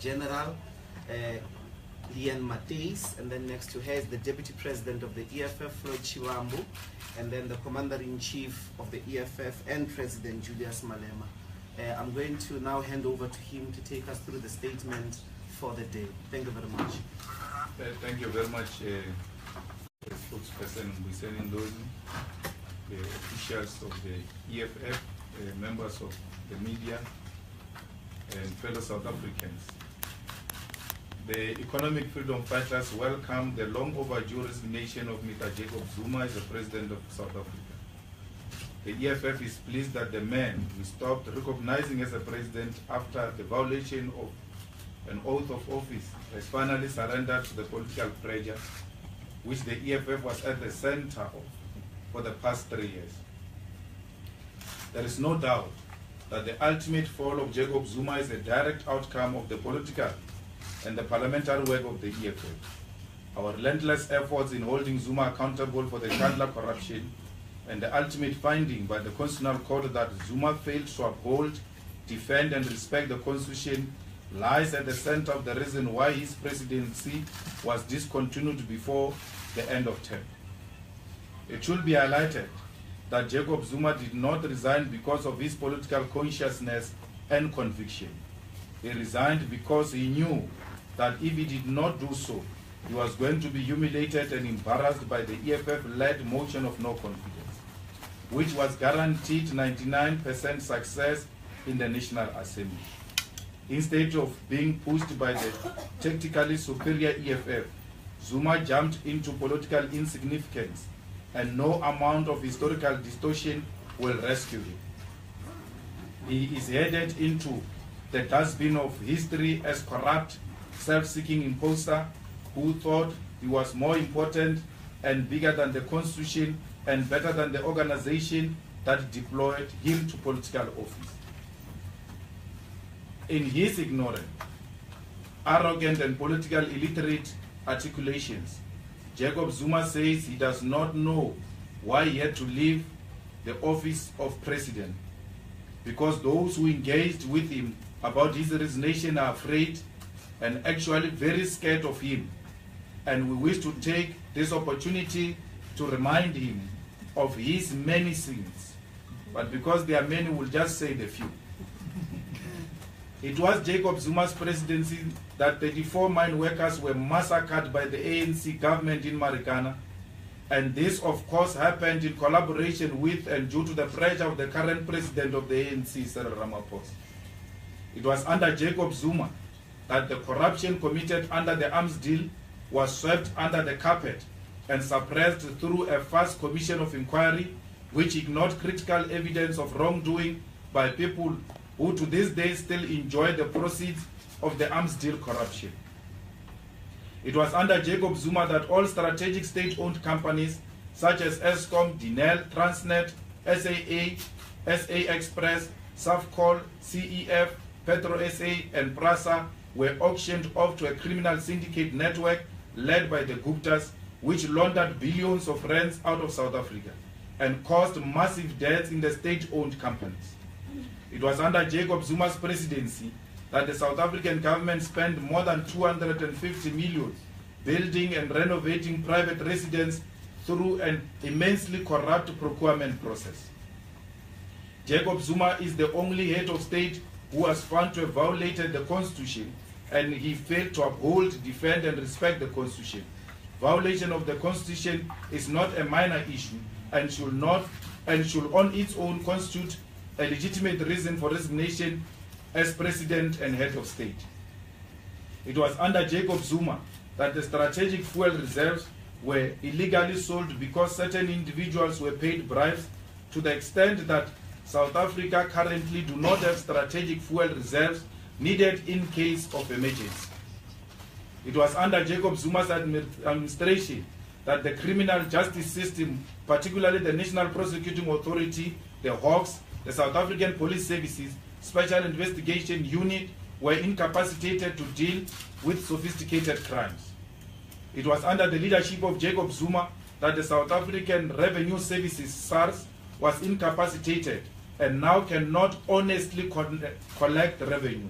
General, Lian Mateis, and then next to her is the Deputy President of the EFF, Floyd Chiwambu, and then the Commander-in-Chief of the EFF and President Julius Malema. I'm going to now hand over to him to take us through the statement for the day. Thank you very much. Thank you very much, spokesperson Mwiseni Ndozi, the officials of the EFF, members of the media, and fellow South Africans. The economic freedom fighters welcome the long overdue resignation of Mr. Jacob Zuma as the President of South Africa. The EFF is pleased that the man we stopped recognizing as a president after the violation of an oath of office has finally surrendered to the political pressure which the EFF was at the center of for the past 3 years. There is no doubt that the ultimate fall of Jacob Zuma is a direct outcome of the political and the parliamentary work of the EFF. Our relentless efforts in holding Zuma accountable for the Chandler corruption and the ultimate finding by the Constitutional Court that Zuma failed to uphold, defend and respect the Constitution lies at the center of the reason why his presidency was discontinued before the end of term. It should be highlighted that Jacob Zuma did not resign because of his political consciousness and conviction. He resigned because he knew that if he did not do so, he was going to be humiliated and embarrassed by the EFF-led motion of no confidence, which was guaranteed 99% success in the National Assembly. Instead of being pushed by the tactically superior EFF, Zuma jumped into political insignificance, and no amount of historical distortion will rescue him. He is headed into the dustbin of history as corrupt, self-seeking imposter who thought he was more important and bigger than the Constitution and better than the organization that deployed him to political office. In his ignorant, arrogant and political illiterate articulations, Jacob Zuma says he does not know why he had to leave the office of president, because those who engaged with him about his resignation are afraid and actually very scared of him. And we wish to take this opportunity to remind him of his many sins. But because there are many, we'll just say the few. It was Jacob Zuma's presidency that 34 mine workers were massacred by the ANC government in Marikana. And this, of course, happened in collaboration with and due to the pressure of the current president of the ANC, Cyril Ramaphosa. It was under Jacob Zuma that the corruption committed under the arms deal was swept under the carpet and suppressed through a fast commission of inquiry which ignored critical evidence of wrongdoing by people who to this day still enjoy the proceeds of the arms deal corruption. It was under Jacob Zuma that all strategic state-owned companies such as Eskom, Dinel, Transnet, SAA, SA Express, Safcol, CEF, Petro SA and Prasa were auctioned off to a criminal syndicate network led by the Guptas, which laundered billions of rands out of South Africa and caused massive debts in the state-owned companies. It was under Jacob Zuma's presidency that the South African government spent more than 250 million building and renovating private residence through an immensely corrupt procurement process. Jacob Zuma is the only head of state who was found to have violated the Constitution, and he failed to uphold, defend and respect the Constitution. Violation of the Constitution is not a minor issue and should on its own constitute a legitimate reason for resignation as president and head of state. It was under Jacob Zuma that the strategic fuel reserves were illegally sold because certain individuals were paid bribes, to the extent that South Africa currently do not have strategic fuel reserves needed in case of emergency. It was under Jacob Zuma's administration that the criminal justice system, particularly the National Prosecuting Authority, the Hawks, the South African Police Services, Special Investigation Unit, were incapacitated to deal with sophisticated crimes. It was under the leadership of Jacob Zuma that the South African Revenue Services, SARS, was incapacitated and now cannot honestly collect revenue.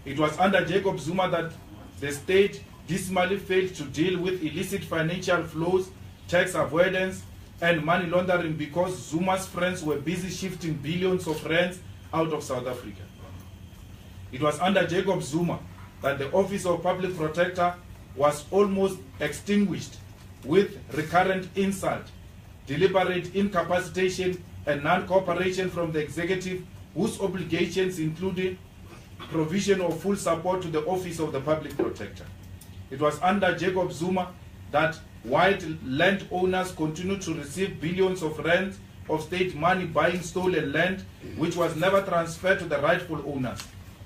It was under Jacob Zuma that the state dismally failed to deal with illicit financial flows, tax avoidance, and money laundering because Zuma's friends were busy shifting billions of rands out of South Africa. It was under Jacob Zuma that the Office of Public Protector was almost extinguished with recurrent insult, deliberate incapacitation, and non-cooperation from the executive, whose obligations included provision of full support to the Office of the Public Protector. It was under Jacob Zuma that white landowners continued to receive billions of rands of state money buying stolen land, which was never transferred to the rightful owners.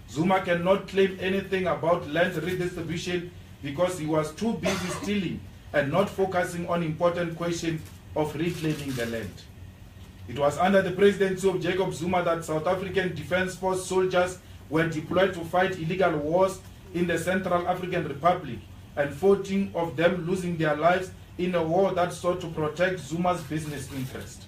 Zuma cannot claim anything about land redistribution because he was too busy stealing and not focusing on important question of reclaiming the land. It was under the presidency of Jacob Zuma that South African Defence Force soldiers were deployed to fight illegal wars in the Central African Republic, and 14 of them losing their lives in a war that sought to protect Zuma's business interest.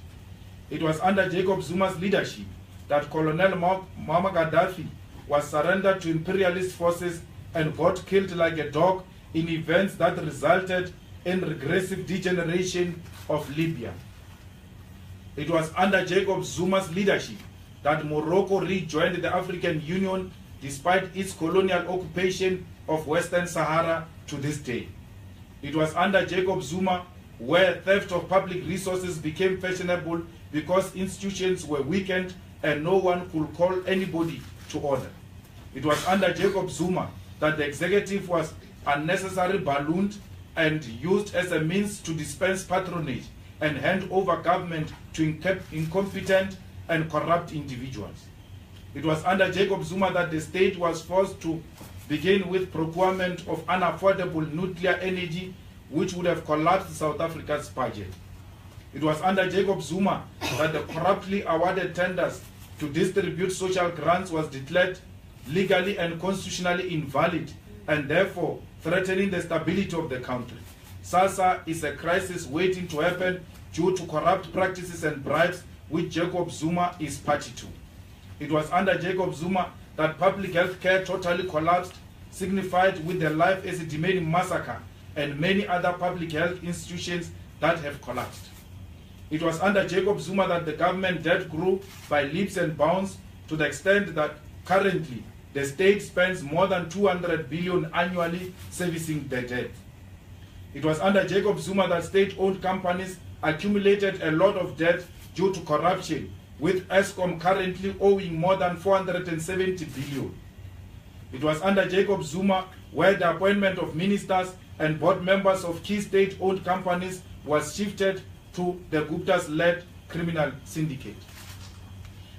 It was under Jacob Zuma's leadership that Colonel Muammar Gaddafi was surrendered to imperialist forces and got killed like a dog in events that resulted in regressive degeneration of Libya. It was under Jacob Zuma's leadership that Morocco rejoined the African Union despite its colonial occupation of Western Sahara to this day. It was under Jacob Zuma where theft of public resources became fashionable because institutions were weakened and no one could call anybody to order. It was under Jacob Zuma that the executive was unnecessarily ballooned and used as a means to dispense patronage and hand over government to incompetent and corrupt individuals. It was under Jacob Zuma that the state was forced to begin with procurement of unaffordable nuclear energy, which would have collapsed South Africa's budget. It was under Jacob Zuma that the corruptly awarded tenders to distribute social grants was declared legally and constitutionally invalid and therefore threatening the stability of the country. SASA is a crisis waiting to happen due to corrupt practices and bribes which Jacob Zuma is party to. It was under Jacob Zuma that public health care totally collapsed, signified with the Life as a Demanding massacre and many other public health institutions that have collapsed. It was under Jacob Zuma that the government debt grew by leaps and bounds to the extent that currently the state spends more than 200 billion annually servicing the debt. It was under Jacob Zuma that state-owned companies accumulated a lot of debt due to corruption, with Eskom currently owing more than 470 billion. It was under Jacob Zuma where the appointment of ministers and board members of key state-owned companies was shifted to the Gupta's-led criminal syndicate.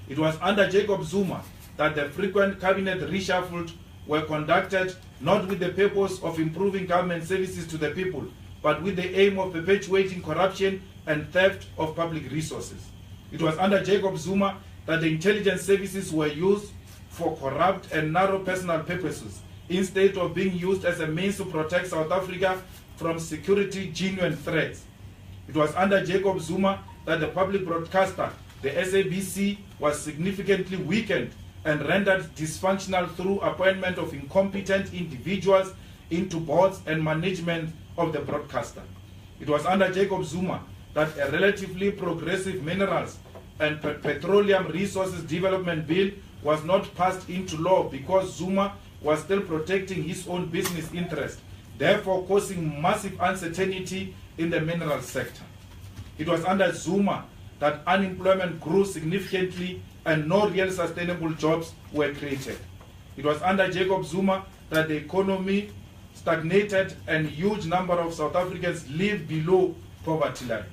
It was under Jacob Zuma that the frequent cabinet reshuffles were conducted not with the purpose of improving government services to the people, but with the aim of perpetuating corruption and theft of public resources. It was under Jacob Zuma that the intelligence services were used for corrupt and narrow personal purposes, instead of being used as a means to protect South Africa from security genuine threats. It was under Jacob Zuma that the public broadcaster, the SABC, was significantly weakened and rendered dysfunctional through appointment of incompetent individuals into boards and management of the broadcaster. It was under Jacob Zuma that a relatively progressive minerals and petroleum resources development bill was not passed into law because Zuma was still protecting his own business interest, therefore causing massive uncertainty in the minerals sector. It was under Zuma that unemployment grew significantly and no real sustainable jobs were created. It was under Jacob Zuma that the economy stagnated and a huge number of South Africans lived below poverty line.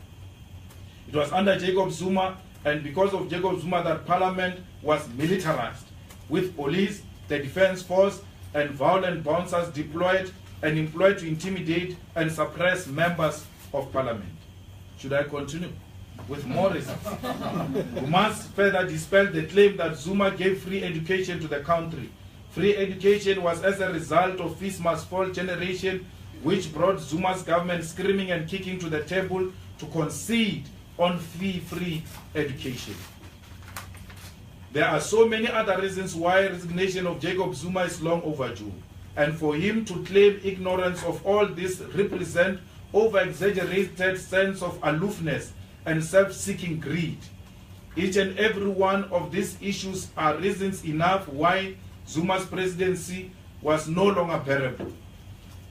It was under Jacob Zuma and because of Jacob Zuma that Parliament was militarized, with police, the defense force, and violent bouncers deployed and employed to intimidate and suppress members of Parliament. Should I continue with more reasons? We must further dispel the claim that Zuma gave free education to the country. Free education was as a result of fees must fall generation, which brought Zuma's government screaming and kicking to the table to concede on fee-free education. There are so many other reasons why resignation of Jacob Zuma is long overdue. And for him to claim ignorance of all this represent over-exaggerated sense of aloofness and self-seeking greed. Each and every one of these issues are reasons enough why Zuma's presidency was no longer bearable.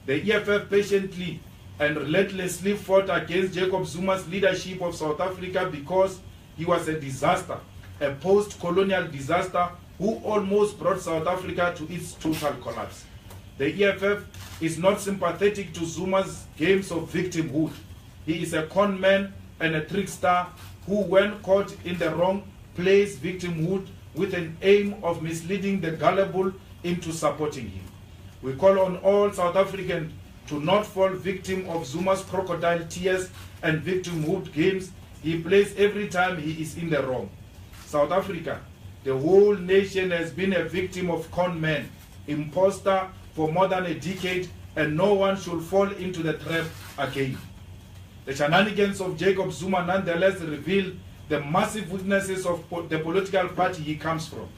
The EFF patiently and relentlessly fought against Jacob Zuma's leadership of South Africa because he was a disaster, a post-colonial disaster who almost brought South Africa to its total collapse. The EFF is not sympathetic to Zuma's games of victimhood. He is a con man and a trickster who, when caught in the wrong, plays victimhood with an aim of misleading the gullible into supporting him. We call on all South Africans to not fall victim of Zuma's crocodile tears and victimhood games he plays every time he is in the wrong. South Africa, the whole nation has been a victim of con men, imposter for more than a decade, and no one should fall into the trap again. The shenanigans of Jacob Zuma nonetheless reveal the massive weaknesses of the political party he comes from.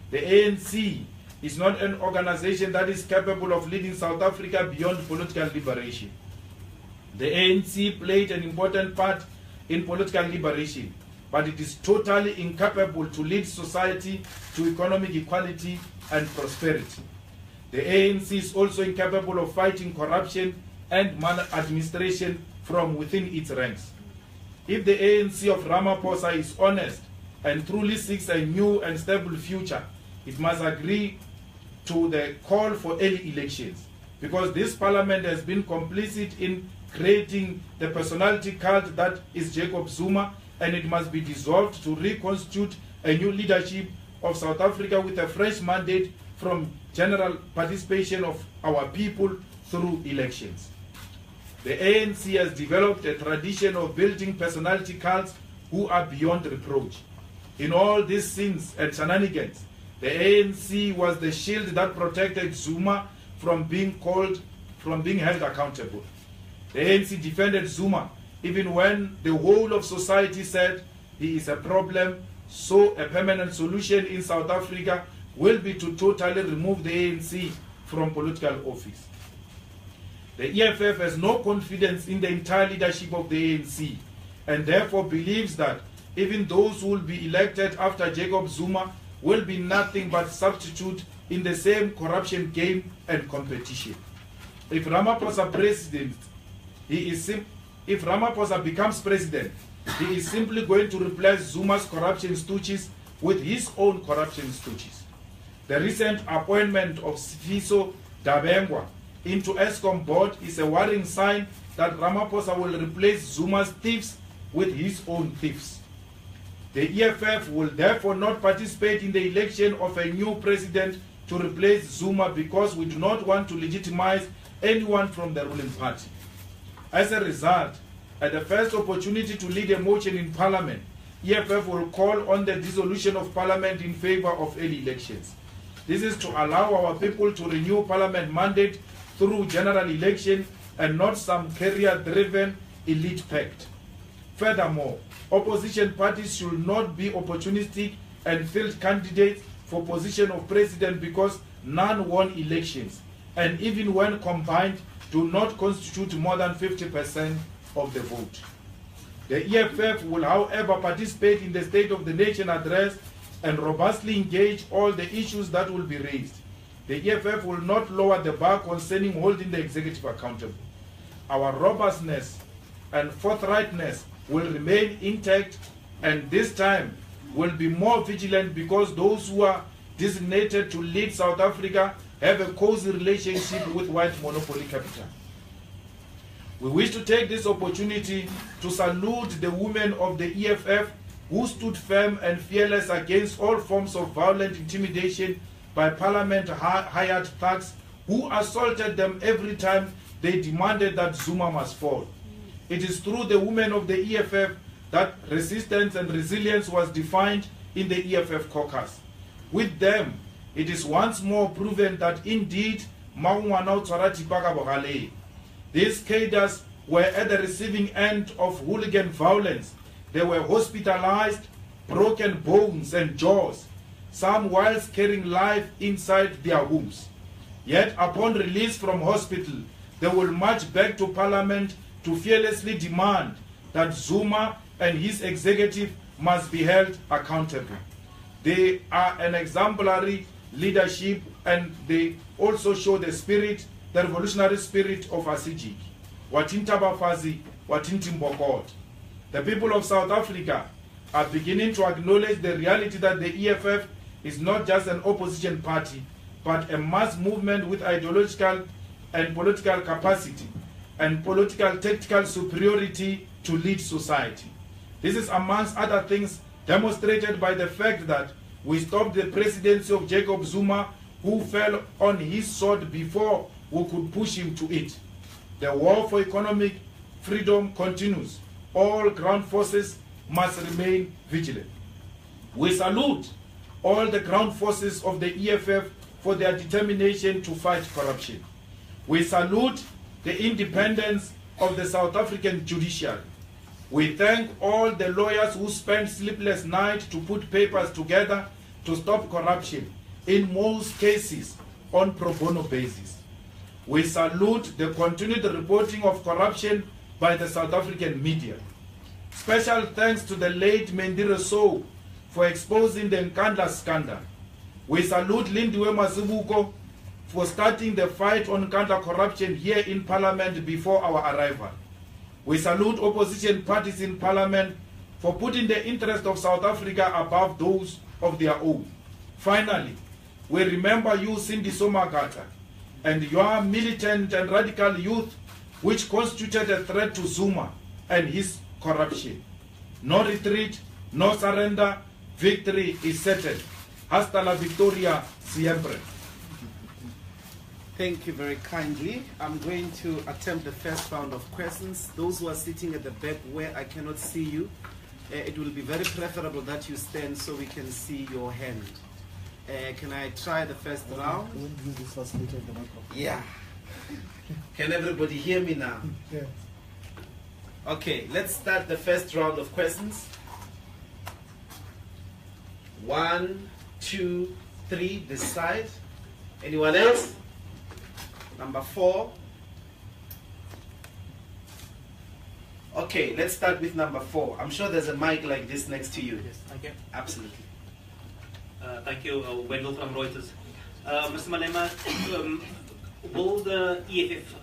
The ANC is not an organization that is capable of leading South Africa beyond political liberation. The ANC played an important part in political liberation, but it is totally incapable to lead society to economic equality and prosperity. The ANC is also incapable of fighting corruption and maladministration from within its ranks. If the ANC of Ramaphosa is honest and truly seeks a new and stable future, it must agree to the call for early elections, because this parliament has been complicit in creating the personality cult that is Jacob Zuma, and it must be dissolved to reconstitute a new leadership of South Africa with a fresh mandate from general participation of our people through elections. The ANC has developed a tradition of building personality cults who are beyond reproach. In all these sins and shenanigans, the ANC was the shield that protected Zuma from being held accountable. The ANC defended Zuma even when the whole of society said he is a problem, so a permanent solution in South Africa will be to totally remove the ANC from political office. The EFF has no confidence in the entire leadership of the ANC, and therefore believes that even those who will be elected after Jacob Zuma will be nothing but substitute in the same corruption game and competition. If Ramaphosa becomes president, he is simply going to replace Zuma's corruption stooges with his own corruption stooges. The recent appointment of Sifiso Dabengwa into ESCOM board is a worrying sign that Ramaphosa will replace Zuma's thieves with his own thieves. The EFF will therefore not participate in the election of a new president to replace Zuma, because we do not want to legitimize anyone from the ruling party. As a result, at the first opportunity to lead a motion in parliament, EFF will call on the dissolution of parliament in favor of early elections. This is to allow our people to renew parliament mandate through general election and not some career-driven elite pact. Furthermore, opposition parties should not be opportunistic and field candidates for position of president, because none won elections, and even when combined, do not constitute more than 50% of the vote. The EFF will, however, participate in the State of the Nation address and robustly engage all the issues that will be raised. The EFF will not lower the bar concerning holding the executive accountable. Our robustness and forthrightness will remain intact, and this time will be more vigilant, because those who are designated to lead South Africa have a cozy relationship with white monopoly capital. We wish to take this opportunity to salute the women of the EFF who stood firm and fearless against all forms of violent intimidation by parliament-hired thugs who assaulted them every time they demanded that Zuma must fall. It is through the women of the EFF that resistance and resilience was defined in the EFF caucus. With them, it is once more proven that indeed these cadres were at the receiving end of hooligan violence. They were hospitalized, broken bones and jaws. some whilst carrying life inside their wombs. Yet upon release from hospital, they will march back to Parliament to fearlessly demand that Zuma and his executive must be held accountable. They are an exemplary leadership, and they also show the spirit, the revolutionary spirit of Asijik. Watintabafazi, Watintimbokot. The people of South Africa are beginning to acknowledge the reality that the EFF is not just an opposition party, but a mass movement with ideological and political capacity and political tactical superiority to lead society. This is, amongst other things, demonstrated by the fact that we stopped the presidency of Jacob Zuma, who fell on his sword before we could push him to it. The war for economic freedom continues. All ground forces must remain vigilant. We salute all the ground forces of the EFF for their determination to fight corruption. We salute the independence of the South African judiciary. We thank all the lawyers who spent sleepless nights to put papers together to stop corruption, in most cases on pro bono basis. We salute the continued reporting of corruption by the South African media. Special thanks to the late Mendire Sow for exposing the Nkandla scandal. We salute Lindiwe Mazibuko for starting the fight on Nkandla corruption here in Parliament before our arrival. We salute opposition parties in Parliament for putting the interest of South Africa above those of their own. Finally, we remember you, Cindy Somagata, and your militant and radical youth, which constituted a threat to Zuma and his corruption. No retreat, no surrender, victory is certain. Hasta la victoria siempre. Thank you very kindly. I'm going to attempt the first round of questions. Those who are sitting at the back where I cannot see you, it will be very preferable that you stand so we can see your hand. Can I try the first round? Yeah. Can everybody hear me now? Yeah. Okay, let's start the first round of questions. 1, 2, 3, this side. Anyone else? Number 4. Okay, let's start with number 4. I'm sure there's a mic like this next to you. Yes, thank you. Absolutely. Thank you, Wendell from Reuters. Mr. Malema, will the EFF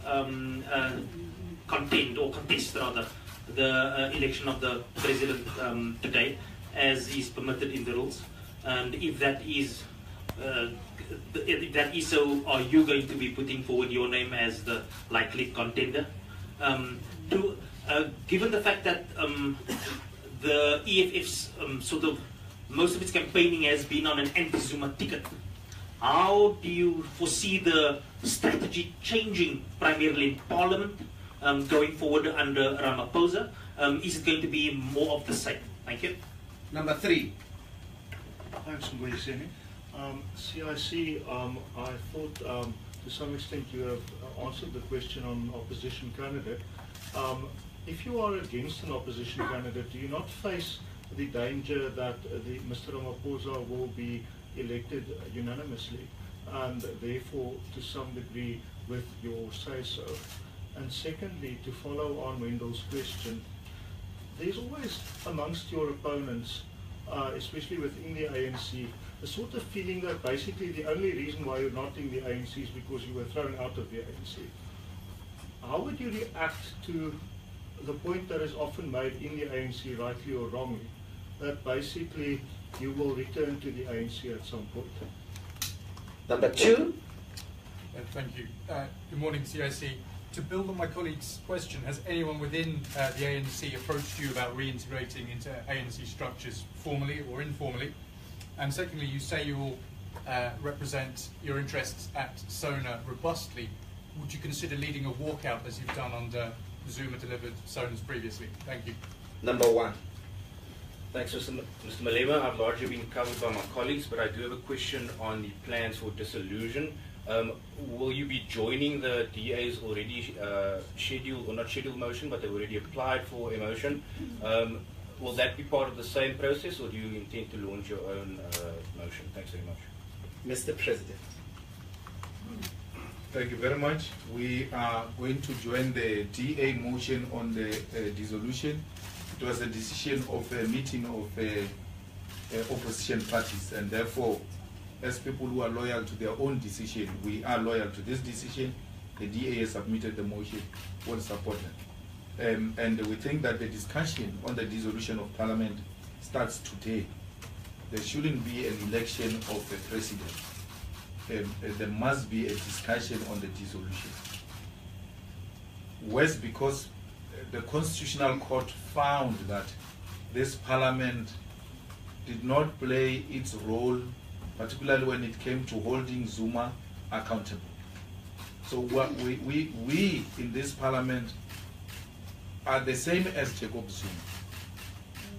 contest rather the election of the president today, as is permitted in the rules? And if that is so, are you going to be putting forward your name as the likely contender? Given the fact that the EFF's most of its campaigning has been on an anti-Zuma ticket, how do you foresee the strategy changing primarily in Parliament going forward under Ramaphosa? Is it going to be more of the same? Thank you. Number 3. Thanks, Mbuyiseni. CIC, I thought to some extent you have answered the question on opposition candidate. If you are against an opposition candidate, do you not face the danger that Mr. Ramaphosa will be elected unanimously, and therefore to some degree with your say-so? And secondly, to follow on Wendell's question, there's always amongst your opponents, especially within the ANC, a sort of feeling that basically the only reason why you're not in the ANC is because you were thrown out of the ANC. How would you react to the point that is often made in the ANC, rightly or wrongly, that basically you will return to the ANC at some point? Number 2. Thank you. Good morning, CIC. To build on my colleague's question, has anyone within the ANC approached you about reintegrating into ANC structures formally or informally? And secondly, you say you will represent your interests at SONA robustly. Would you consider leading a walkout as you've done under Zuma delivered SONAs previously? Thank you. Number 1. Thanks, Mr. Malema. I've largely been covered by my colleagues, but I do have a question on the plans for dissolution. Will you be joining the DA's already scheduled, or not scheduled motion, but they've already applied for a motion? will that be part of the same process, or do you intend to launch your own motion? Thanks very much. Mr. President. Thank you very much. We are going to join the DA motion on the dissolution. It was a decision of a meeting of opposition parties, and therefore, as people who are loyal to their own decision, we are loyal to this decision. The DA has submitted the motion, will support it. And we think that the discussion on the dissolution of Parliament starts today. There shouldn't be an election of a president. There must be a discussion on the dissolution. West, because the Constitutional Court found that this Parliament did not play its role, particularly when it came to holding Zuma accountable. So what we in this Parliament are the same as Jacob Zuma.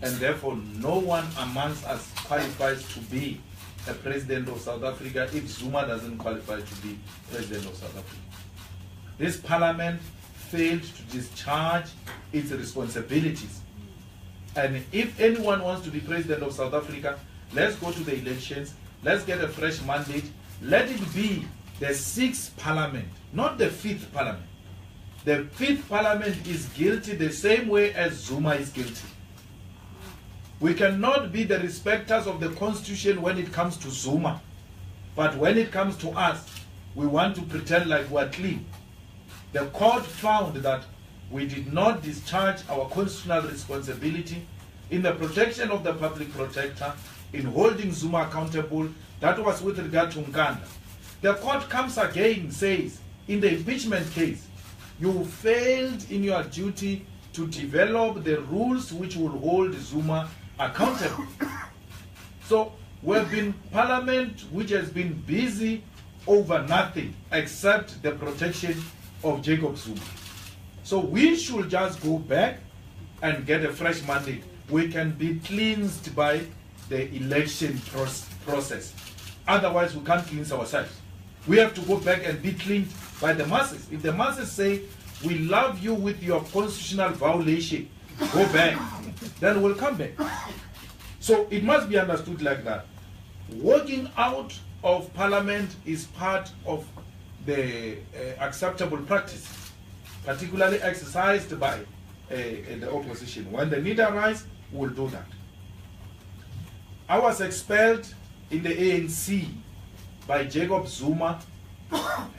And therefore, no one amongst us qualifies to be a president of South Africa if Zuma doesn't qualify to be president of South Africa. This Parliament failed to discharge its responsibilities. And if anyone wants to be president of South Africa, let's go to the elections, let's get a fresh mandate, let it be the 6th Parliament, not the 5th Parliament. The 5th Parliament is guilty the same way as Zuma is guilty. We cannot be the respecters of the Constitution when it comes to Zuma. But when it comes to us, we want to pretend like we're clean. The court found that we did not discharge our constitutional responsibility in the protection of the public protector, in holding Zuma accountable. That was with regard to Nkanda. The court comes again, says, in the impeachment case, you failed in your duty to develop the rules which will hold Zuma accountable. So we've been Parliament which has been busy over nothing except the protection of Jacob Zuma. So we should just go back and get a fresh mandate. We can be cleansed by the election process. Otherwise, we can't cleanse ourselves. We have to go back and be cleaned by the masses. If the masses say, we love you with your constitutional violation, go back, then we'll come back. So it must be understood like that. Walking out of Parliament is part of the acceptable practice, particularly exercised by the opposition. When the need arises, we'll do that. I was expelled in the ANC by Jacob Zuma,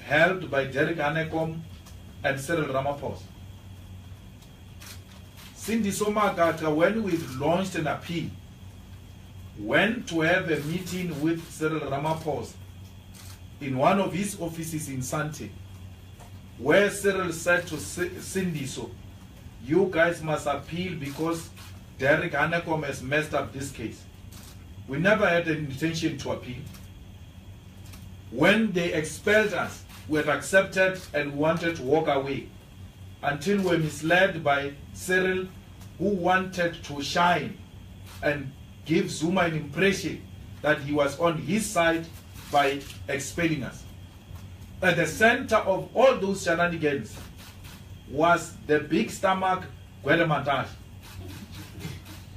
helped by Derek Hanekom and Cyril Ramaphosa. Cindy Somagata, when we launched an appeal, went to have a meeting with Cyril Ramaphosa in one of his offices in Sante, where Cyril said to Cindy, so you guys must appeal because Derek Hanekom has messed up this case. We never had an intention to appeal. When they expelled us, we had accepted and wanted to walk away until we were misled by Cyril, who wanted to shine and give Zuma an impression that he was on his side by expelling us. At the center of all those shenanigans was the big stomach Gwede,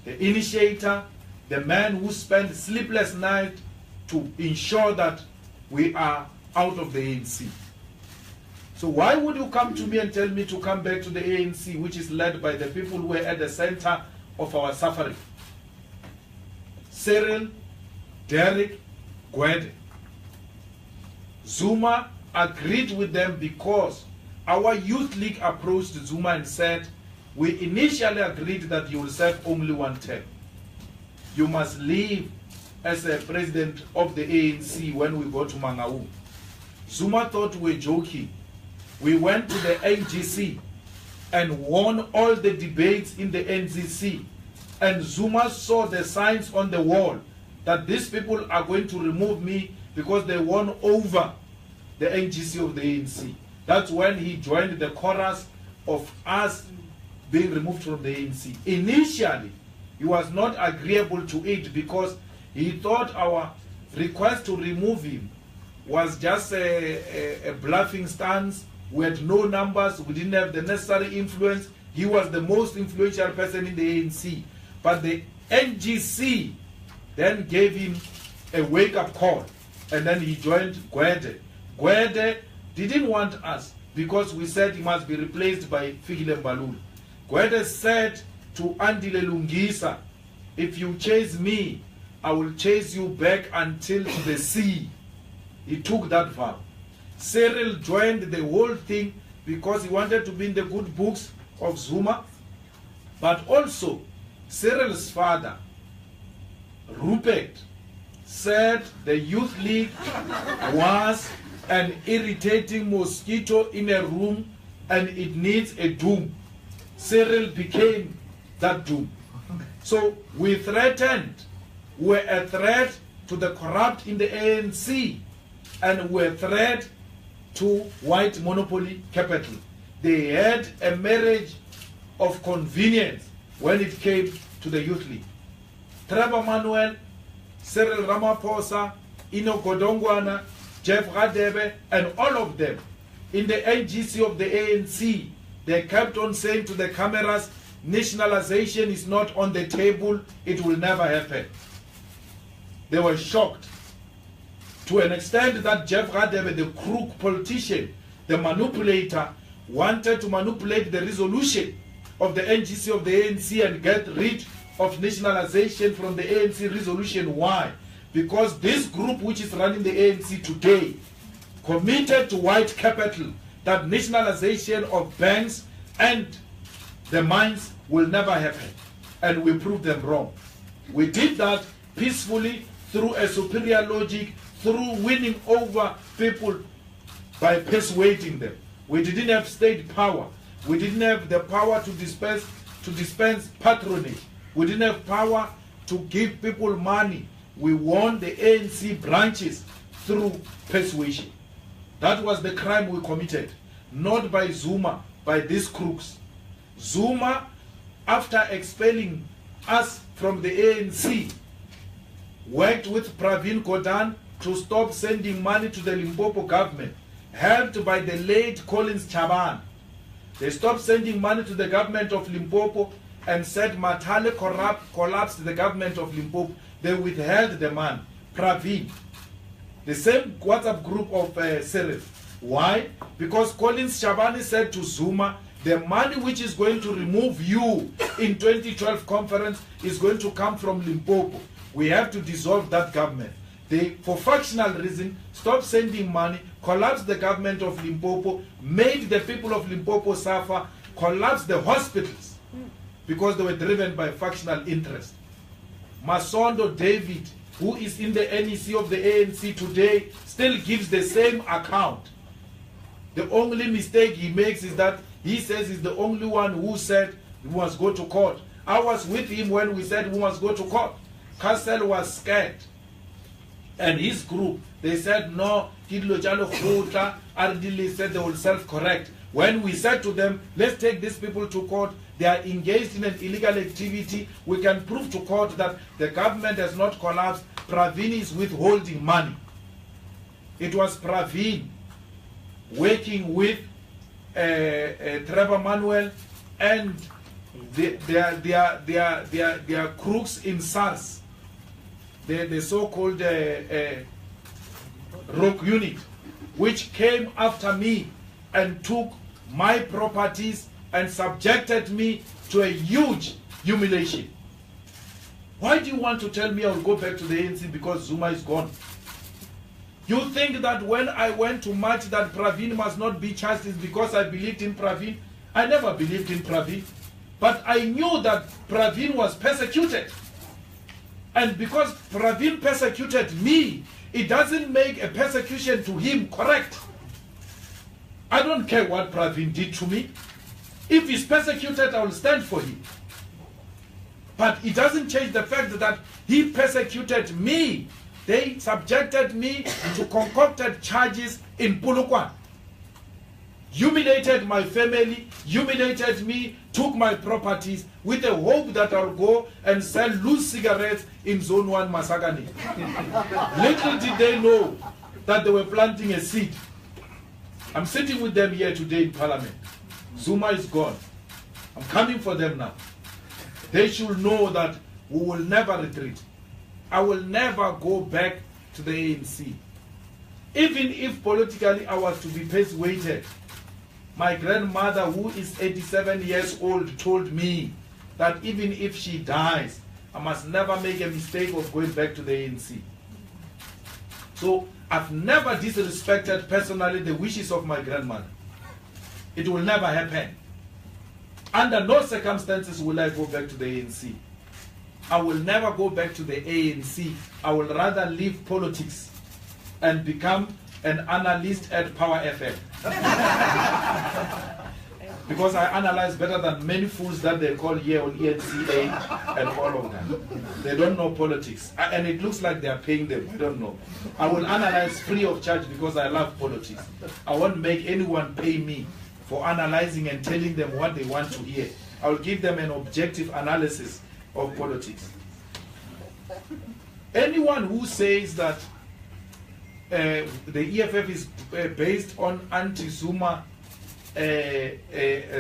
the initiator, the man who spent sleepless nights to ensure that we are out of the ANC. So why would you come to me and tell me to come back to the ANC, which is led by the people who were at the center of our suffering? Cyril, Derek, Gwede. Zuma agreed with them because our youth league approached Zuma and said, we initially agreed that you will serve only one term. You must leave as a president of the ANC when we go to Mangaung. Zuma thought we were joking. We went to the NGC and won all the debates in the NGC. And Zuma saw the signs on the wall that these people are going to remove me because they won over the NGC of the ANC. That's when he joined the chorus of us being removed from the ANC. Initially, he was not agreeable to it because he thought our request to remove him was just a bluffing stance. We had no numbers. We didn't have the necessary influence. He was the most influential person in the ANC. But the NGC then gave him a wake-up call, and then he joined Gwede. Gwede didn't want us because we said he must be replaced by Fikile Mbalula. Gwede said to Andile Lungisa, if you chase me, I will chase you back until to the sea. He took that vow. Cyril joined the whole thing because he wanted to be in the good books of Zuma. But also, Cyril's father, Rupert, said the Youth League was an irritating mosquito in a room and it needs a doom. Cyril became that doom. So we threatened, we're a threat to the corrupt in the ANC, and we're a threat to white monopoly capital. They had a marriage of convenience when it came to the Youth League. Trevor Manuel, Cyril Ramaphosa, Ino Godongwana, Jeff Radebe, and all of them in the NGC of the ANC, they kept on saying to the cameras, nationalization is not on the table, it will never happen. They were shocked to an extent that Jeff Radebe, the crook politician, the manipulator, wanted to manipulate the resolution of the NGC of the ANC and get rid of nationalization from the ANC resolution. Why? Because this group which is running the ANC today committed to white capital that nationalization of banks and the mines will never happen. And we proved them wrong. We did that peacefully through a superior logic, through winning over people by persuading them. We didn't have state power. We didn't have the power to dispense patronage. We didn't have power to give people money. We won the ANC branches through persuasion. That was the crime we committed, not by Zuma, by these crooks. Zuma, after expelling us from the ANC, worked with Pravin Gordhan to stop sending money to the Limpopo government, helped by the late Collins Chaban. They stopped sending money to the government of Limpopo and said Matale collapsed the government of Limpopo. They withheld the money. Pravin, the same WhatsApp group of Cyril. Why? Because Collins Chabani said to Zuma, the money which is going to remove you in 2012 conference is going to come from Limpopo. We have to dissolve that government. They, for factional reason, stopped sending money, collapsed the government of Limpopo, made the people of Limpopo suffer, collapsed the hospitals because they were driven by factional interest. Masondo David, who is in the NEC of the ANC today, still gives the same account. The only mistake he makes is that he says he's the only one who said we must go to court. I was with him when we said we must go to court. Castle was scared. And his group, they said, no, Kidlo Jalo Khota, Ardili said they will self-correct. When we said to them, let's take these people to court, they are engaged in an illegal activity, we can prove to court that the government has not collapsed, Pravin is withholding money. It was Pravin working with Trevor Manuel and their crooks in SARS, the so-called rogue unit, which came after me and took my properties and subjected me to a huge humiliation. Why do you want to tell me I will go back to the ANC because Zuma is gone? You think that when I went to march that Pravin must not be charged is because I believed in Pravin? I never believed in Pravin. But I knew that Pravin was persecuted. And because Pravin persecuted me, it doesn't make a persecution to him correct. I don't care what Pravin did to me. If he's persecuted, I will stand for him. But it doesn't change the fact that he persecuted me. They subjected me to concocted charges in Polokwane. Humiliated my family, humiliated me, took my properties with the hope that I'll go and sell loose cigarettes in Zone 1 Masagani. Little did they know that they were planting a seed. I'm sitting with them here today in Parliament. Zuma is gone. I'm coming for them now. they should know that we will never retreat. I will never go back to the ANC. Even if politically I was to be persuaded, my grandmother, who is 87 years old, told me that even if she dies, I must never make a mistake of going back to the ANC. So I've never disrespected personally the wishes of my grandmother. It will never happen. Under no circumstances will I go back to the ANC. I will never go back to the ANC. I will rather leave politics and become an analyst at Power FM. Because I analyze better than many fools that they call here on ENCA and all of them. They don't know politics. And it looks like they are paying them. I don't know. I will analyze free of charge because I love politics. I won't make anyone pay me for analyzing and telling them what they want to hear. I will give them an objective analysis of politics. Anyone who says that the EFF is based on anti-Zuma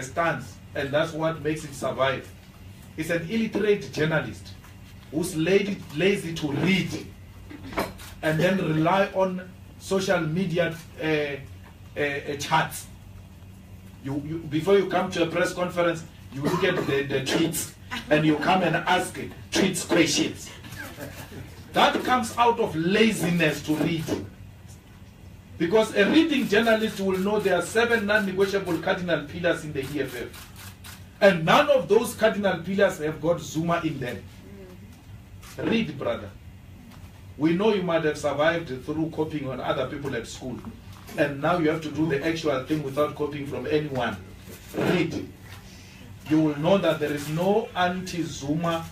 stance, and that's what makes it survive, is an illiterate journalist who's lazy to read and then rely on social media chats. Before you come to a press conference, you look at the tweets and you come and ask tweets questions. That comes out of laziness to read. Because a reading journalist will know there are 7 non-negotiable cardinal pillars in the EFF. And none of those cardinal pillars have got Zuma in them. Read, brother. We know you might have survived through copying on other people at school. And now you have to do the actual thing without copying from anyone. Read. You will know that there is no anti-Zuma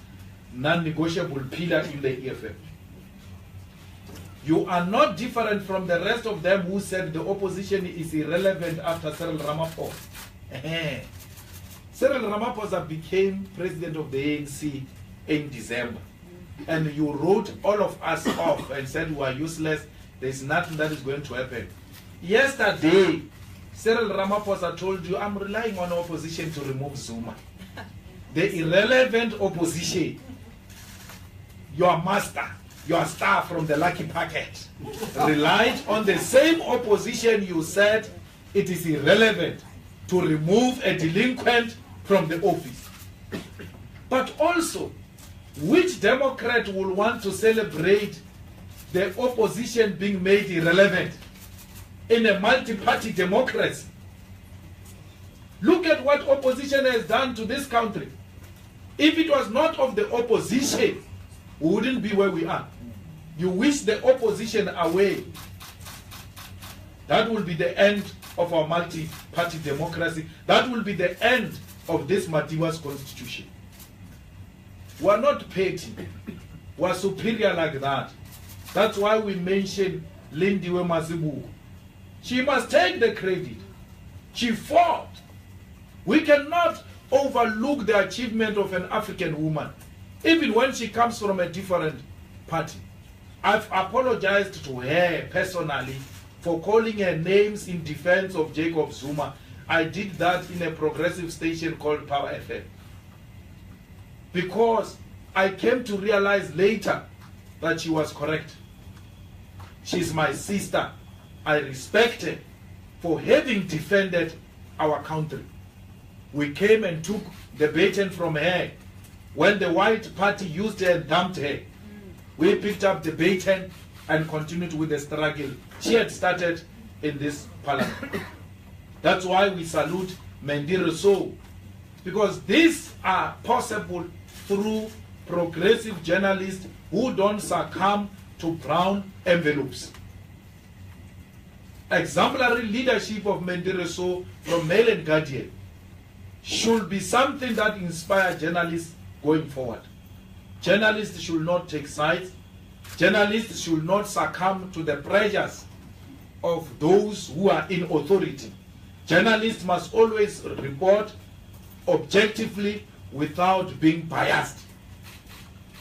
non-negotiable pillar in the EFF. You are not different from the rest of them who said the opposition is irrelevant after Cyril Ramaphosa. Cyril Ramaphosa became president of the ANC in December. And you wrote all of us off and said we are useless, there is nothing that is going to happen. Yesterday, Cyril Ramaphosa told you, I'm relying on opposition to remove Zuma. The irrelevant opposition, your master, your star from the lucky packet, relied on the same opposition you said it is irrelevant to remove a delinquent from the office. But also, which Democrat will want to celebrate the opposition being made irrelevant in a multi-party democracy? Look at what opposition has done to this country. If it was not of the opposition, we wouldn't be where we are. You wish the opposition away. That will be the end of our multi-party democracy. That will be the end of this Madiba's constitution. We are not petty. We are superior like that. That's why we mention Lindiwe Mazibuko. She must take the credit. She fought. We cannot overlook the achievement of an African woman, even when she comes from a different party. I've apologized to her personally for calling her names in defense of Jacob Zuma. I did that in a progressive station called Power FM. Because I came to realize later that she was correct. She's my sister. I respect her for having defended our country. We came and took the baton from her. When the white party used her and dumped her, we picked up the baton and continued with the struggle she had started in this parliament. That's why we salute Mendire Soul, because these are possible through progressive journalists who don't succumb to brown envelopes. Exemplary leadership of Mendire Soul from Mail and Guardian should be something that inspires journalists going forward. Journalists should not take sides. Journalists should not succumb to the pressures of those who are in authority. Journalists must always report objectively without being biased.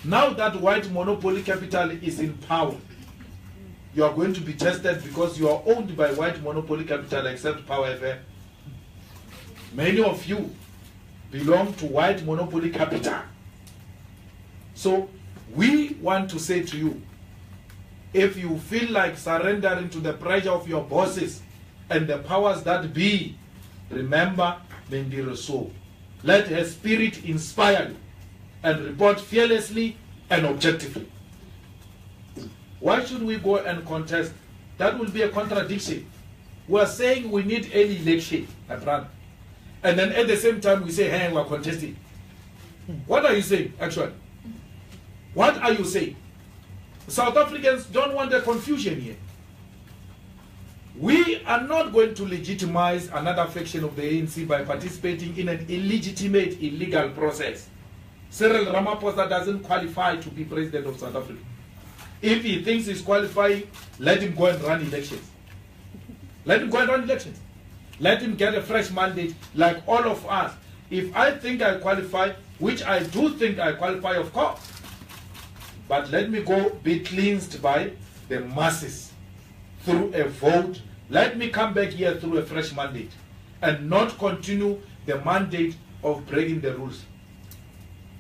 Now that white monopoly capital is in power, you are going to be tested because you are owned by white monopoly capital except Power FM. Many of you belong to white monopoly capital. So we want to say to you, if you feel like surrendering to the pressure of your bosses and the powers that be, remember Mendiro Soul. Let her spirit inspire you and report fearlessly and objectively. Why should we go and contest? That will be a contradiction. We are saying we need early election, and then at the same time we say, hey, we are contesting. What are you saying, actually? What are you saying? South Africans don't want the confusion here. We are not going to legitimize another faction of the ANC by participating in an illegitimate, illegal process. Cyril Ramaphosa doesn't qualify to be president of South Africa. If he thinks he's qualifying, let him go and run elections. Let him go and run elections. Let him get a fresh mandate like all of us. If I think I qualify, which I do think I qualify, of course, but let me go be cleansed by the masses through a vote. Let me come back here through a fresh mandate and not continue the mandate of breaking the rules.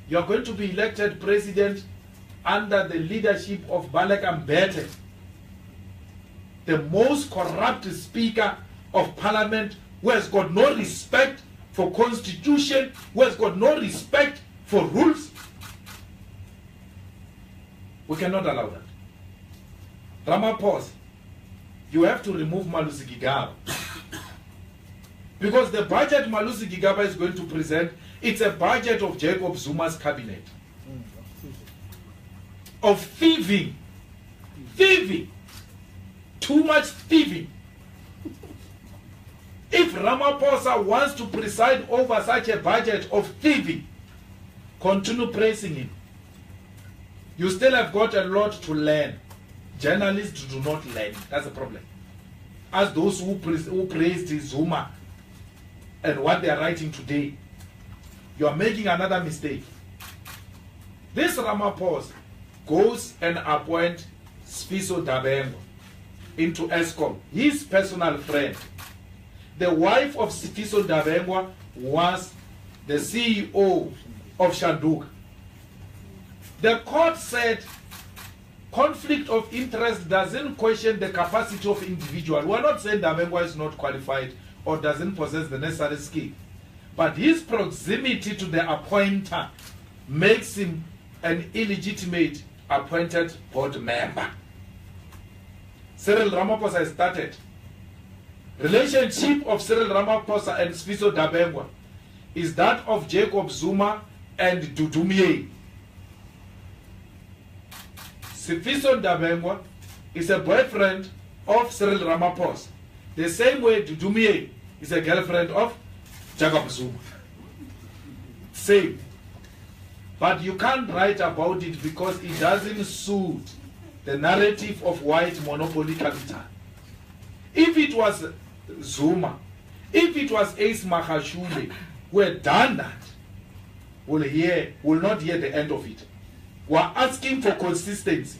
You are going to be elected president under the leadership of Balek Mbete, the most corrupt speaker of parliament, who has got no respect for constitution, who has got no respect for rules. We cannot allow that. Ramaphosa, you have to remove Malusi Gigaba. Because the budget Malusi Gigaba is going to present, it's a budget of Jacob Zuma's cabinet. Of thieving. Thieving. Too much thieving. If Ramaphosa wants to preside over such a budget of thieving, continue praising him. You still have got a lot to learn. Journalists do not learn. That's the problem. As those who praised Zuma and what they are writing today, you are making another mistake. This Ramaphosa goes and appoints Sfiso Dabengo into ESCOM, his personal friend. The wife of Sfiso Dabengo was the CEO of Shanduka. The court said conflict of interest doesn't question the capacity of individual. We're not saying Dabengo is not qualified or doesn't possess the necessary skill, but his proximity to the appointer makes him an illegitimate appointed board member. Cyril Ramaphosa has started. Relationship of Cyril Ramaphosa and Sfiso Dabengo is that of Jacob Zuma and Dudumie. Sfiso Dabengo is a boyfriend of Cyril Ramaphosa, the same way Dudumie is a girlfriend of Jacob Zuma. Same. But you can't write about it because it doesn't suit the narrative of white monopoly capital. If it was Zuma, if it was Ace Mahashule who had done that, we'll not hear the end of it. We're asking for consistency.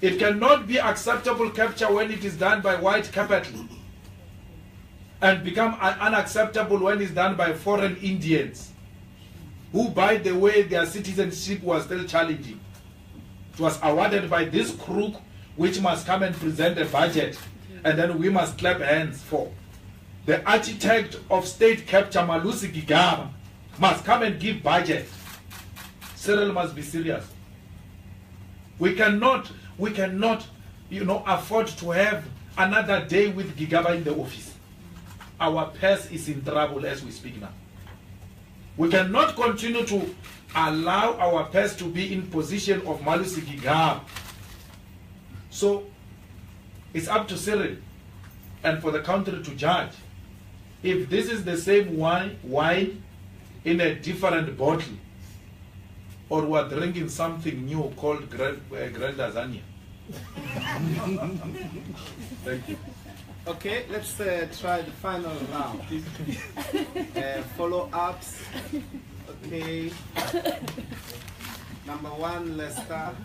It cannot be acceptable capture when it is done by white capital and become unacceptable when it's done by foreign Indians, who, by the way, their citizenship was still challenging. It was awarded by this crook, which must come and present a budget, and then we must clap hands for. The architect of state capture, Malusi Gigaba, must come and give budget. Cyril must be serious. We cannot, afford to have another day with Gigaba in the office. Our purse is in trouble as we speak now. We cannot continue to allow our purse to be in position of Malusi Gigaba. So it's up to Cyril and for the country to judge if this is the same wine in a different bottle, or we're drinking something new called Grand Lasagna. Thank you. Okay, let's try the final round. Follow-ups. Okay. Number 1, Lester.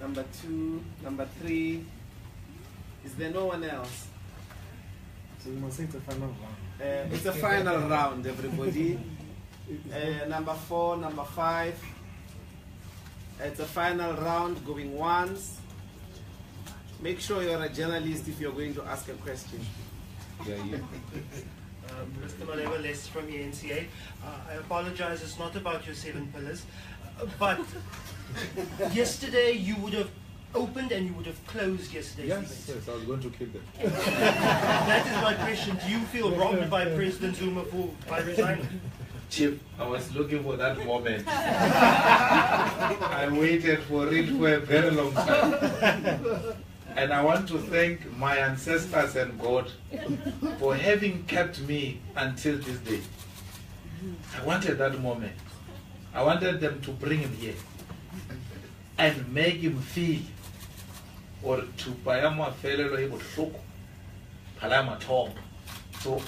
Number 2, number 3. Is there no one else? So you must say it's a final round. It's a final round, everybody. Number 4, number 5. It's a final round, going once. Make sure you're a journalist if you're going to ask a question. Mr. Malema, Les from ENCA. I apologize, it's not about your 7 pillars, but yesterday you would have opened and you would have closed yesterday's debate. Yes, I was going to kill them. That is my question. Do you feel robbed by President Zuma by resigning? Chief, I was looking for that moment. I waited for it for a very long time. And I want to thank my ancestors and God for having kept me until this day. I wanted that moment. I wanted them to bring him here and make him feel, or to Payama Felelo Hibotoko, Palama Tom. So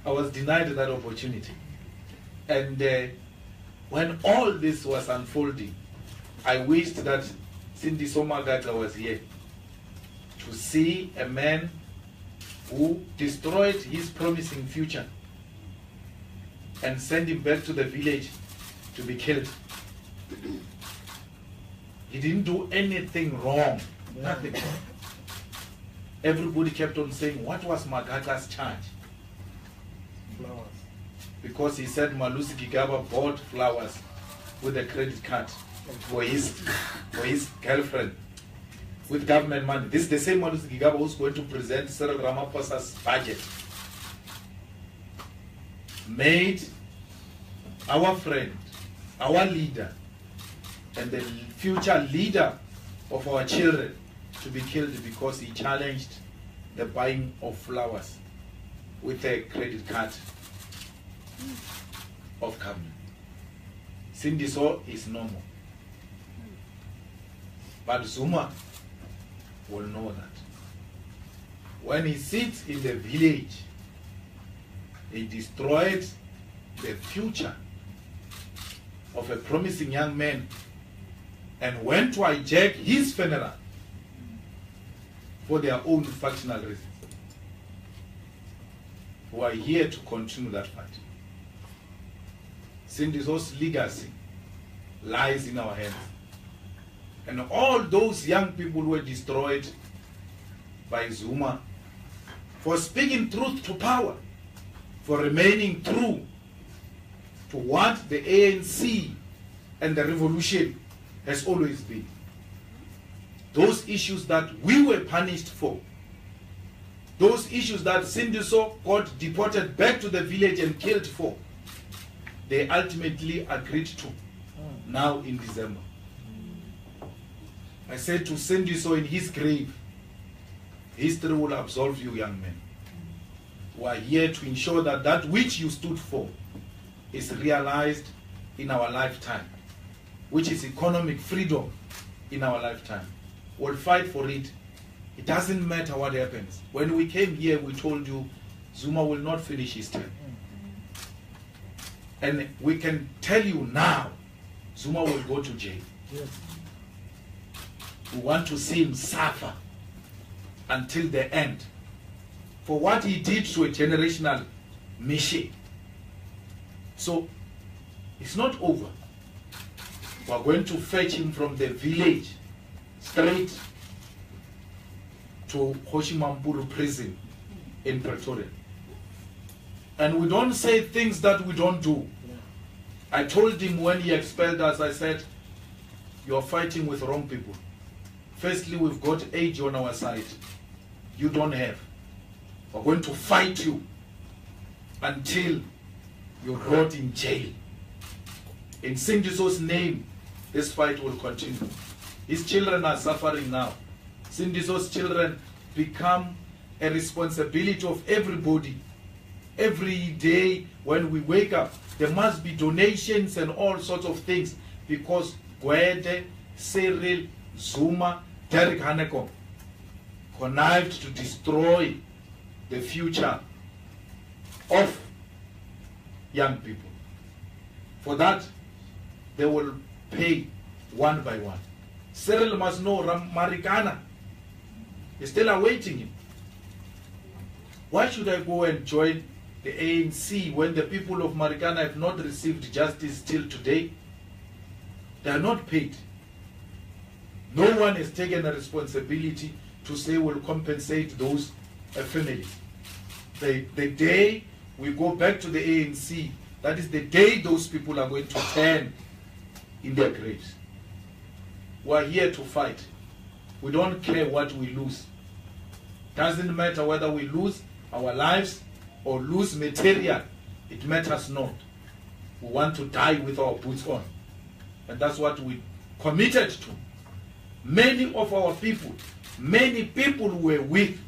I was denied that opportunity. And when all this was unfolding, I wished that Cindy Somagaga was here to see a man who destroyed his promising future and sent him back to the village to be killed. He didn't do anything wrong, nothing wrong. Everybody kept on saying, what was Magaga's charge? Flowers. Because he said Malusi Gigaba bought flowers with a credit card for his girlfriend with government money. This is the same Malusi Gigaba who's going to present Cyril Ramaphosa's budget. Made our friend, our leader, and the future leader of our children to be killed because he challenged the buying of flowers with a credit card of government. Sindiso is normal. But Zuma will know that. When he sits in the village, he destroyed the future of a promising young man and went to hijack his funeral for their own factional reasons. We are here to continue that fight. Sindiso's legacy lies in our hands. And all those young people were destroyed by Zuma for speaking truth to power, for remaining true to what the ANC and the revolution has always been. Those issues that we were punished for, those issues that Sindiso got deported back to the village and killed for, they ultimately agreed to now in December. I said to Sindiso in his grave, history will absolve you, young men. We are here to ensure that that which you stood for is realized in our lifetime, which is economic freedom in our lifetime. We'll fight for it. It doesn't matter what happens. When we came here, we told you Zuma will not finish his term. And we can tell you now, Zuma will go to jail. Yes. We want to see him suffer until the end for what he did to a generational mission. So it's not over. We're going to fetch him from the village straight to Hoshimampuru prison in Pretoria. And we don't say things that we don't do. I told him when he expelled us, I said, you are fighting with wrong people. Firstly, we've got age on our side. You don't have. We're going to fight you until you're brought in jail. In Sindiso's name, this fight will continue. His children are suffering now. Sindiso's children become a responsibility of everybody. Every day when we wake up, there must be donations and all sorts of things because Gwede, Cyril, Zuma, Derek Hanekom connived to destroy the future of young people. For that, they will pay one by one. Cyril must know Marikana is still awaiting him. Why should I go and join the ANC when the people of Marikana have not received justice till today? They are not paid. No one has taken a responsibility to say we'll compensate those families. The day we go back to the ANC, that is the day those people are going to turn in their graves. We're here to fight. We don't care what we lose. Doesn't matter whether we lose our lives or lose material. It matters not. We want to die with our boots on. And that's what we committed to. Many of our people, many people were with,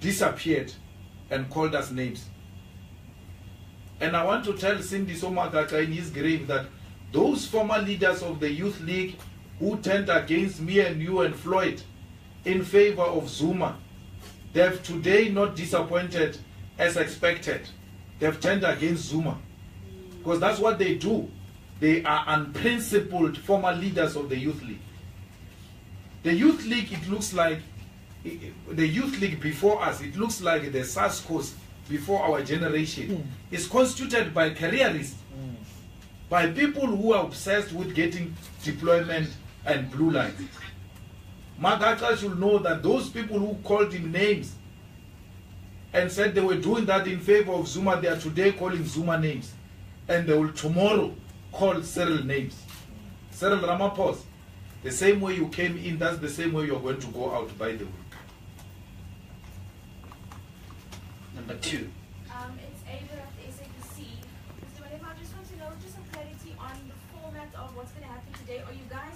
disappeared and called us names. And I want to tell Cindy Somagaka in his grave that those former leaders of the Youth League who turned against me and you and Floyd in favor of Zuma, they have today not disappointed as expected. They have turned against Zuma. Because that's what they do. They are unprincipled former leaders of the Youth League. The Youth League, it looks like, the Youth League before us, it looks like the SASCOs before our generation. It's constituted by careerists, by people who are obsessed with getting deployment and blue light. Magaka should know that those people who called him names and said they were doing that in favor of Zuma, they are today calling Zuma names. And they will tomorrow call Cyril names. Cyril Ramaphosa, the same way you came in, that's the same way you're going to go out, by the way. Number 2. It's Ava of the SAPC. Mr. Malema, I just want to know just some clarity on the format of what's going to happen today. Are you guys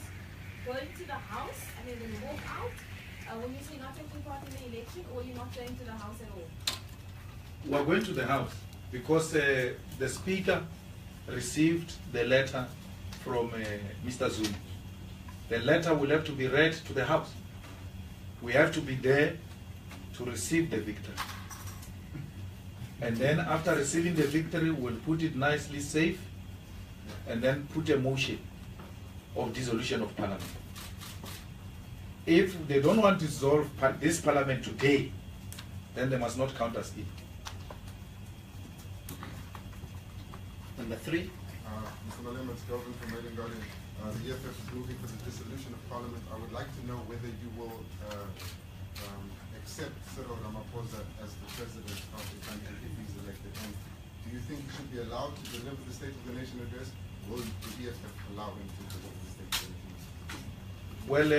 going to the House and then going to walk out? When you say not taking part in the election, or you're not going to the House at all? We're going to the House because the Speaker received the letter from Mr. Zuma. The letter will have to be read to the House. We have to be there to receive the victory. And then after receiving the victory, we'll put it nicely safe and then put a motion of dissolution of Parliament. If they don't want to dissolve this Parliament today, then they must not count us in. Number 3. Mr. Malema, it's Galvin from Maiden Guardian. The EFF is moving for the dissolution of Parliament. I would like to know whether you will accept Cyril Ramaphosa as the president of the country if he's elected. And do you think he should be allowed to deliver the State of the Nation address? Will the EFF allow him to deliver the State of the Nation address? Well,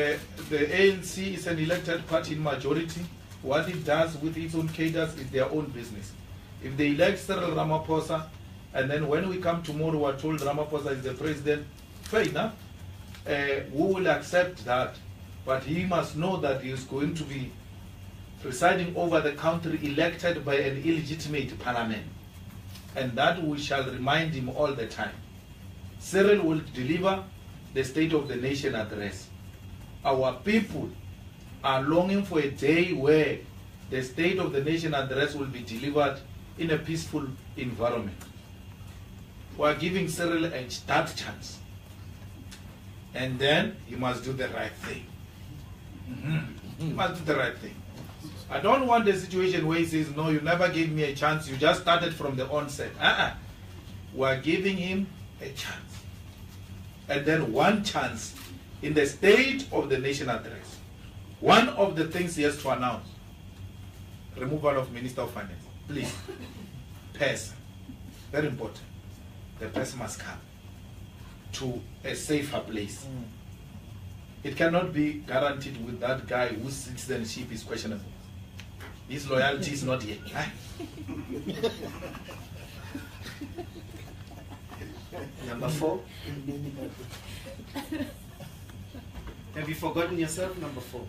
the ANC is an elected party in majority. What it does with its own cadres is their own business. If they elect Cyril Ramaphosa, and then when we come tomorrow, we're told Ramaphosa is the president, fair enough. We will accept that. But he must know that he is going to be presiding over the country elected by an illegitimate parliament. And that we shall remind him all the time. Cyril will deliver the State of the Nation address. Our people are longing for a day where the State of the Nation address will be delivered in a peaceful environment. We are giving Cyril that chance. And then he must do the right thing. He must do the right thing. I don't want a situation where he says, no, you never gave me a chance, you just started from the onset. We are giving him a chance. And then one chance in the State of the Nation address. One of the things he has to announce, removal of Minister of Finance. Please, PES, very important. The PES must come to a safer place. It cannot be guaranteed with that guy whose citizenship is questionable. His loyalty is not yet. Number 4. Have you forgotten yourself? Number 4.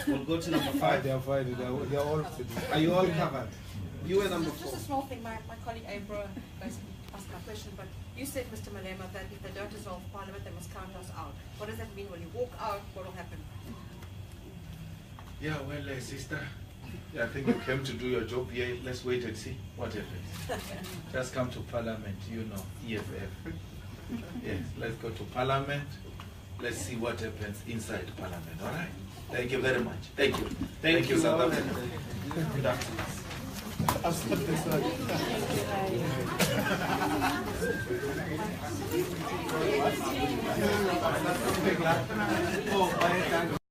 We'll go to number 5. They are fine. They are all. Are you all covered? You were number 4. Just a small thing. My colleague Abra asked my question, but you said, Mr. Malema, that if they don't dissolve Parliament, they must count us out. What does that mean? When you walk out, what will happen? Yeah, well, sister, I think you came to do your job here. Let's wait and see what happens. Just come to Parliament, you know, EFF. Yes, let's go to Parliament. Let's see what happens inside Parliament, all right? Thank you very much. Thank you. Thank you, South Africa. Good afternoon. I'll step this way.